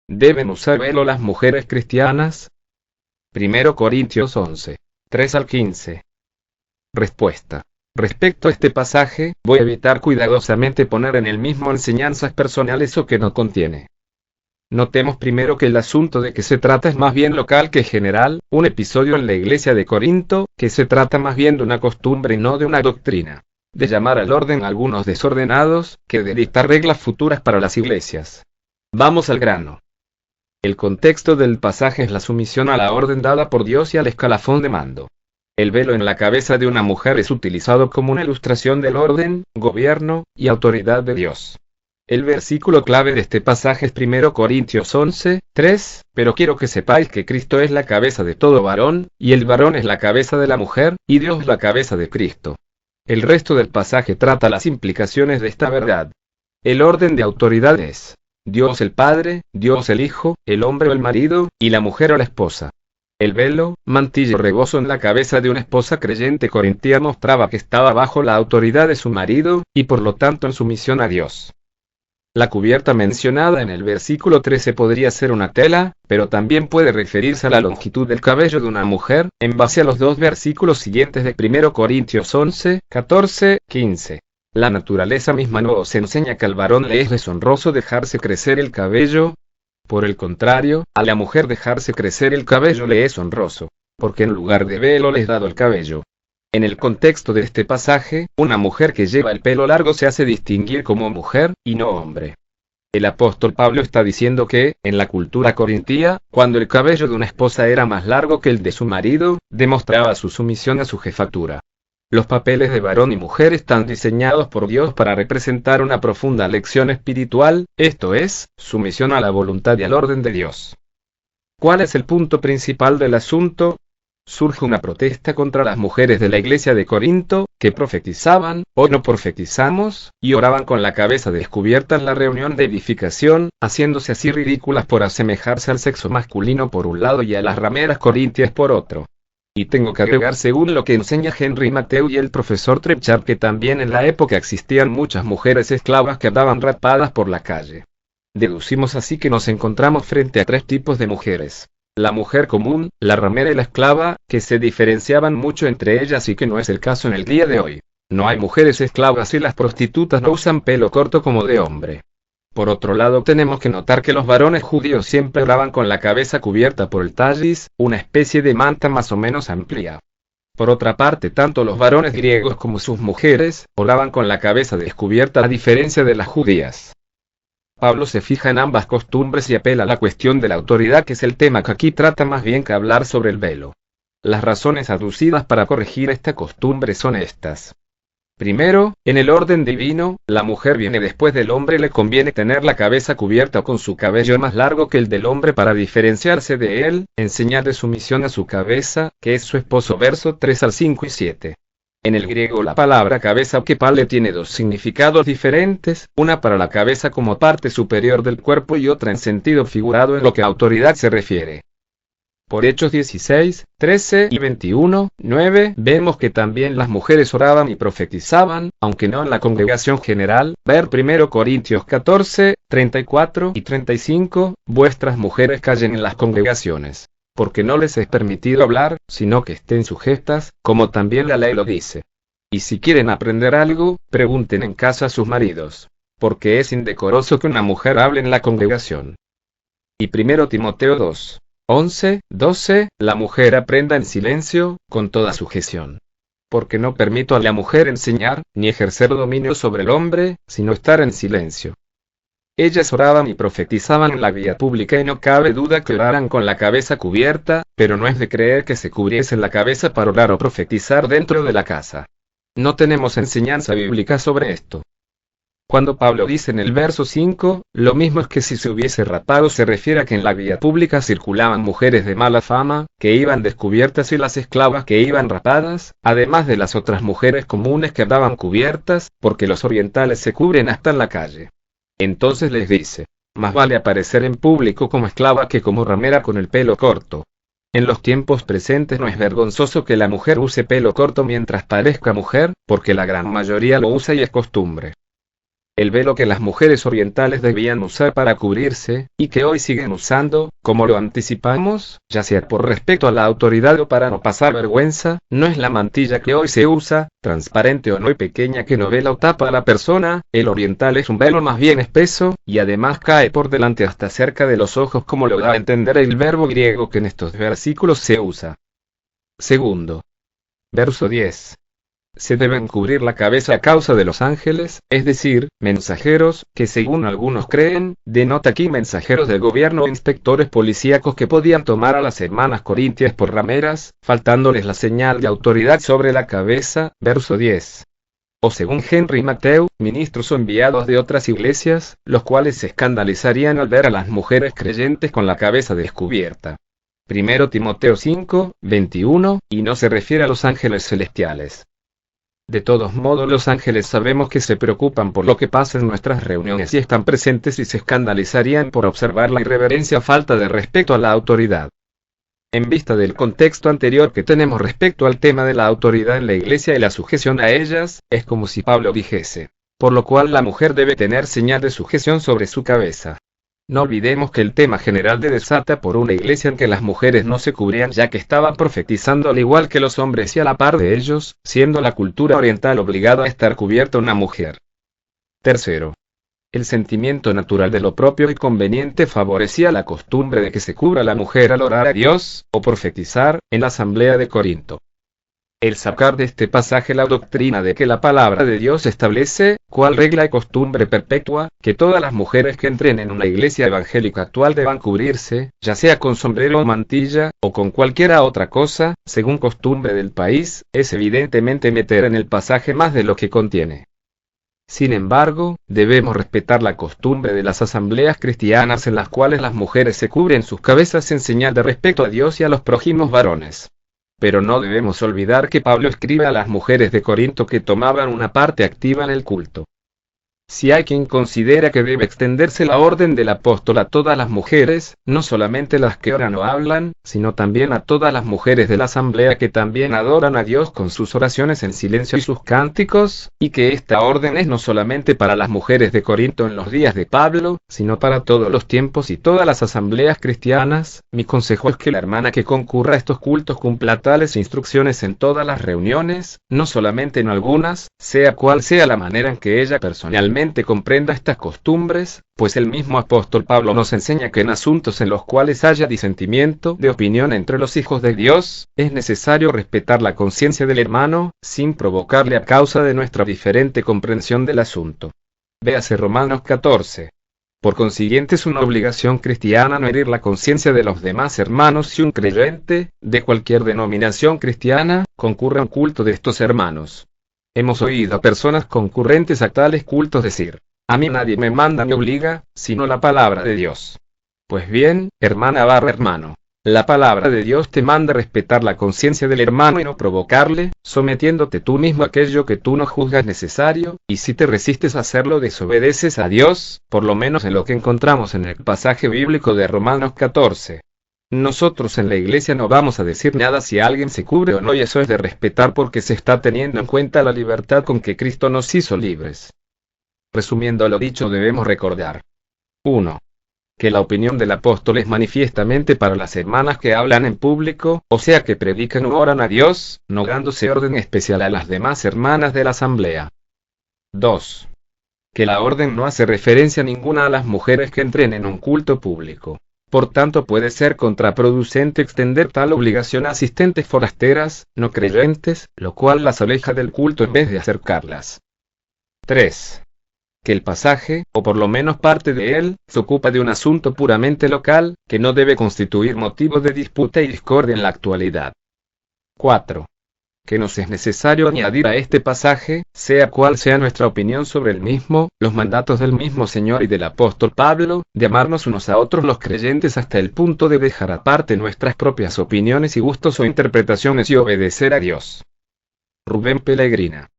¿Deben usar velo las mujeres cristianas? 1 Corintios 11, 3 al 15. Respuesta. Respecto a este pasaje, voy a evitar cuidadosamente poner en el mismo enseñanzas personales o que no contiene. Notemos primero que el asunto de que se trata es más bien local que general, un episodio en la iglesia de Corinto, que se trata más bien de una costumbre y no de una doctrina, de llamar al orden a algunos desordenados, que de dictar reglas futuras para las iglesias. Vamos al grano. El contexto del pasaje es la sumisión a la orden dada por Dios y al escalafón de mando. El velo en la cabeza de una mujer es utilizado como una ilustración del orden, gobierno y autoridad de Dios. El versículo clave de este pasaje es 1 Corintios 11, 3, pero quiero que sepáis que Cristo es la cabeza de todo varón, y el varón es la cabeza de la mujer, y Dios la cabeza de Cristo. El resto del pasaje trata las implicaciones de esta verdad. El orden de autoridad es Dios el Padre, Dios el Hijo, el hombre o el marido, y la mujer o la esposa. El velo, mantilla o rebozo en la cabeza de una esposa creyente corintia mostraba que estaba bajo la autoridad de su marido, y por lo tanto en sumisión a Dios. La cubierta mencionada en el versículo 13 podría ser una tela, pero también puede referirse a la longitud del cabello de una mujer, en base a los dos versículos siguientes de 1 Corintios 11, 14, 15. La naturaleza misma no os enseña que al varón le es deshonroso dejarse crecer el cabello. Por el contrario, a la mujer dejarse crecer el cabello le es honroso, porque en lugar de velo le es dado el cabello. En el contexto de este pasaje, una mujer que lleva el pelo largo se hace distinguir como mujer, y no hombre. El apóstol Pablo está diciendo que, en la cultura corintia, cuando el cabello de una esposa era más largo que el de su marido, demostraba su sumisión a su jefatura. Los papeles de varón y mujer están diseñados por Dios para representar una profunda lección espiritual, esto es, sumisión a la voluntad y al orden de Dios. ¿Cuál es el punto principal del asunto? Surge una protesta contra las mujeres de la iglesia de Corinto, que profetizaban, o no profetizamos, y oraban con la cabeza descubierta en la reunión de edificación, haciéndose así ridículas por asemejarse al sexo masculino por un lado y a las rameras corintias por otro. Y tengo que agregar según lo que enseña Henry Matthew y el profesor Trepchard que también en la época existían muchas mujeres esclavas que andaban rapadas por la calle. Deducimos así que nos encontramos frente a tres tipos de mujeres. La mujer común, la ramera y la esclava, que se diferenciaban mucho entre ellas y que no es el caso en el día de hoy. No hay mujeres esclavas y las prostitutas no usan pelo corto como de hombre. Por otro lado tenemos que notar que los varones judíos siempre oraban con la cabeza cubierta por el tallis, una especie de manta más o menos amplia. Por otra parte tanto los varones griegos como sus mujeres, oraban con la cabeza descubierta a diferencia de las judías. Pablo se fija en ambas costumbres y apela a la cuestión de la autoridad que es el tema que aquí trata más bien que hablar sobre el velo. Las razones aducidas para corregir esta costumbre son estas. Primero, en el orden divino, la mujer viene después del hombre y le conviene tener la cabeza cubierta con su cabello más largo que el del hombre para diferenciarse de él, en señal de sumisión a su cabeza, que es su esposo verso 3 al 5 y 7. En el griego la palabra cabeza o kepale tiene dos significados diferentes, una para la cabeza como parte superior del cuerpo y otra en sentido figurado en lo que a autoridad se refiere. Por Hechos 16, 13 y 21, 9, vemos que también las mujeres oraban y profetizaban, aunque no en la congregación general, ver 1 Corintios 14, 34 y 35, vuestras mujeres callen en las congregaciones, porque no les es permitido hablar, sino que estén sujetas, como también la ley lo dice. Y si quieren aprender algo, pregunten en casa a sus maridos, porque es indecoroso que una mujer hable en la congregación. Y 1 Timoteo 2. 11, 12, la mujer aprenda en silencio, con toda sujeción. Porque no permito a la mujer enseñar, ni ejercer dominio sobre el hombre, sino estar en silencio. Ellas oraban y profetizaban en la vía pública y no cabe duda que oraran con la cabeza cubierta, pero no es de creer que se cubriesen la cabeza para orar o profetizar dentro de la casa. No tenemos enseñanza bíblica sobre esto. Cuando Pablo dice en el verso 5, lo mismo es que si se hubiese rapado se refiere a que en la vía pública circulaban mujeres de mala fama, que iban descubiertas y las esclavas que iban rapadas, además de las otras mujeres comunes que andaban cubiertas, porque los orientales se cubren hasta en la calle. Entonces les dice, más vale aparecer en público como esclava que como ramera con el pelo corto. En los tiempos presentes no es vergonzoso que la mujer use pelo corto mientras parezca mujer, porque la gran mayoría lo usa y es costumbre. El velo que las mujeres orientales debían usar para cubrirse, y que hoy siguen usando, como lo anticipamos, ya sea por respeto a la autoridad o para no pasar vergüenza, no es la mantilla que hoy se usa, transparente o muy pequeña que no vela o tapa a la persona. El oriental es un velo más bien espeso, y además cae por delante hasta cerca de los ojos, como lo da a entender el verbo griego que en estos versículos se usa. Segundo. Verso 10. Se deben cubrir la cabeza a causa de los ángeles, es decir, mensajeros, que según algunos creen, denota aquí mensajeros del gobierno o inspectores policíacos que podían tomar a las hermanas corintias por rameras, faltándoles la señal de autoridad sobre la cabeza, verso 10. O según Henry Matthew, ministros o enviados de otras iglesias, los cuales se escandalizarían al ver a las mujeres creyentes con la cabeza descubierta. 1 Timoteo 5, 21, y no se refiere a los ángeles celestiales. De todos modos, los ángeles sabemos que se preocupan por lo que pasa en nuestras reuniones y están presentes, y se escandalizarían por observar la irreverencia o falta de respeto a la autoridad. En vista del contexto anterior que tenemos respecto al tema de la autoridad en la iglesia y la sujeción a ellas, es como si Pablo dijese, por lo cual la mujer debe tener señal de sujeción sobre su cabeza. No olvidemos que el tema general de desata por una iglesia en que las mujeres no se cubrían, ya que estaban profetizando al igual que los hombres y a la par de ellos, siendo la cultura oriental obligada a estar cubierta una mujer. Tercero. El sentimiento natural de lo propio y conveniente favorecía la costumbre de que se cubra la mujer al orar a Dios, o profetizar, en la asamblea de Corinto. El sacar de este pasaje la doctrina de que la palabra de Dios establece, cual regla y costumbre perpetua, que todas las mujeres que entren en una iglesia evangélica actual deban cubrirse, ya sea con sombrero o mantilla, o con cualquiera otra cosa, según costumbre del país, es evidentemente meter en el pasaje más de lo que contiene. Sin embargo, debemos respetar la costumbre de las asambleas cristianas en las cuales las mujeres se cubren sus cabezas en señal de respeto a Dios y a los prójimos varones. Pero no debemos olvidar que Pablo escribe a las mujeres de Corinto que tomaban una parte activa en el culto. Si hay quien considera que debe extenderse la orden del apóstol a todas las mujeres, no solamente las que oran o hablan, sino también a todas las mujeres de la asamblea que también adoran a Dios con sus oraciones en silencio y sus cánticos, y que esta orden es no solamente para las mujeres de Corinto en los días de Pablo, sino para todos los tiempos y todas las asambleas cristianas, mi consejo es que la hermana que concurra a estos cultos cumpla tales instrucciones en todas las reuniones, no solamente en algunas, sea cual sea la manera en que ella personalmente comprenda estas costumbres, pues el mismo apóstol Pablo nos enseña que en asuntos en los cuales haya disentimiento de opinión entre los hijos de Dios, es necesario respetar la conciencia del hermano, sin provocarle a causa de nuestra diferente comprensión del asunto. Véase Romanos 14. Por consiguiente, es una obligación cristiana no herir la conciencia de los demás hermanos si un creyente, de cualquier denominación cristiana, concurre a un culto de estos hermanos. Hemos oído a personas concurrentes a tales cultos decir, a mí nadie me manda ni obliga, sino la palabra de Dios. Pues bien, hermano, la palabra de Dios te manda respetar la conciencia del hermano y no provocarle, sometiéndote tú mismo a aquello que tú no juzgas necesario, y si te resistes a hacerlo desobedeces a Dios, por lo menos en lo que encontramos en el pasaje bíblico de Romanos 14. Nosotros en la iglesia no vamos a decir nada si alguien se cubre o no, y eso es de respetar porque se está teniendo en cuenta la libertad con que Cristo nos hizo libres. Resumiendo lo dicho, debemos recordar 1. Que la opinión del apóstol es manifiestamente para las hermanas que hablan en público, o sea que predican o oran a Dios, no dándose orden especial a las demás hermanas de la asamblea. 2. Que la orden no hace referencia ninguna a las mujeres que entren en un culto público. Por tanto, puede ser contraproducente extender tal obligación a asistentes forasteras, no creyentes, lo cual las aleja del culto en vez de acercarlas. 3. Que el pasaje, o por lo menos parte de él, se ocupa de un asunto puramente local, que no debe constituir motivo de disputa y discordia en la actualidad. 4. Que nos es necesario añadir a este pasaje, sea cual sea nuestra opinión sobre el mismo, los mandatos del mismo Señor y del apóstol Pablo, de amarnos unos a otros los creyentes hasta el punto de dejar aparte nuestras propias opiniones y gustos o interpretaciones y obedecer a Dios. Rubén Pellegrina.